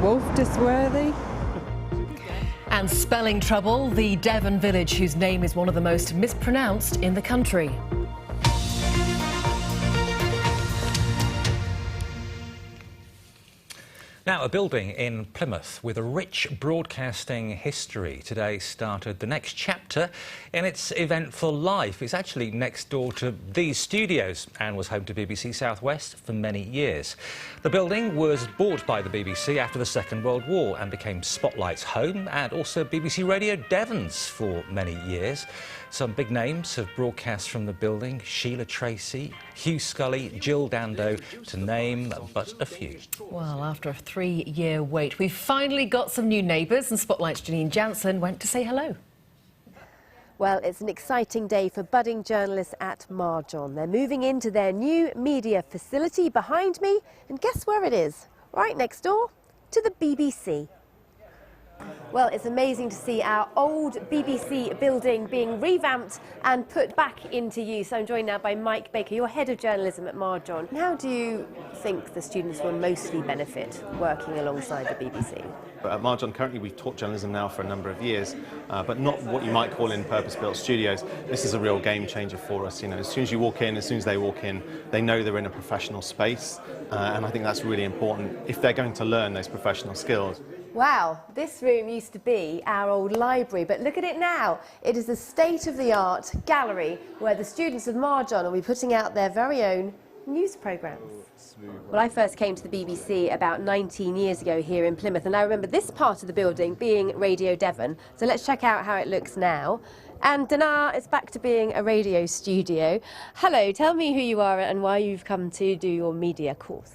Wolf-Disworthy. And spelling trouble, the Devon village whose name is one of the most mispronounced in the country. Now, a building in Plymouth with a rich broadcasting history today started the next chapter in its eventful life. It's actually next door to these studios and was home to BBC South West for many years. The building was bought by the BBC after the Second World War and became Spotlight's home and also BBC Radio Devon's for many years. Some big names have broadcast from the building: Sheila Tracy, Hugh Scully, Jill Dando, to name but a few. Well, after a 3-year wait, we've finally got some new neighbours, and Spotlight's Janine Jansen went to say hello. Well, it's an exciting day for budding journalists at Marjon. They're moving into their new media facility behind me, and guess where it is? Right next door to the BBC. Well, it's amazing to see our old BBC building being revamped and put back into use. I'm joined now by Mike Baker, you're head of journalism at Marjon. How do you think the students will mostly benefit working alongside the BBC? At Marjon, currently we've taught journalism now for a number of years, but not what you might call in purpose-built studios. This is a real game changer for us. You know, as soon as you walk in, as soon as they walk in, they know they're in a professional space, and I think that's really important if they're going to learn those professional skills. Wow, this room used to be our old library, but look at it now. It is a state-of-the-art gallery where the students of Marjon will be putting out their very own news programmes. Well, I first came to the BBC about 19 years ago here in Plymouth, and I remember this part of the building being Radio Devon. So let's check out how it looks now. And Dana, it's back to being a radio studio. Hello, tell me who you are and why you've come to do your media course.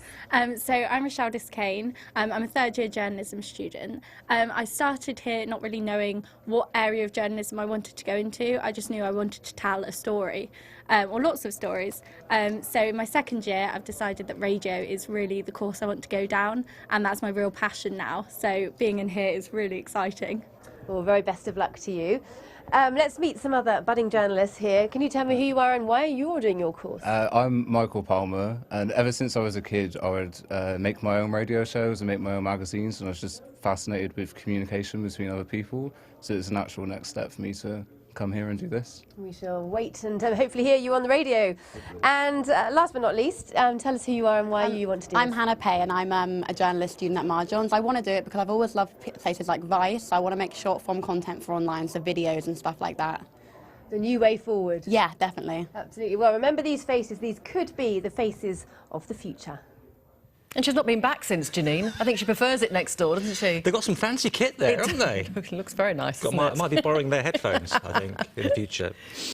So I'm Rochelle Discane. I'm a third-year journalism student. I started here not really knowing what area of journalism I wanted to go into. I just knew I wanted to tell a story, or lots of stories. So in my second year, I've decided that radio is really the course I want to go down, and that's my real passion now. So being in here is really exciting. Well, very best of luck to you. Let's meet some other budding journalists here. Can you tell me who you are and why you're doing your course? I'm Michael Palmer, and ever since I was a kid I would make my own radio shows and make my own magazines, and I was just fascinated with communication between other people, so it's a natural next step for me to come here and do this. We shall wait and hopefully hear you on the radio. And last but not least, tell us who you are and why you want to do this. I'm Hannah Pay, and I'm a journalist student at Marjon. I want to do it because I've always loved places like Vice. So I want to make short form content for online, so videos and stuff like that. The new way forward. Yeah, definitely. Absolutely. Well, remember these faces. These could be the faces of the future. And she's not been back since, Janine. I think she prefers it next door, doesn't she? They've got some fancy kit there, haven't they? It looks very nice. Might be borrowing their headphones, I think, in the future.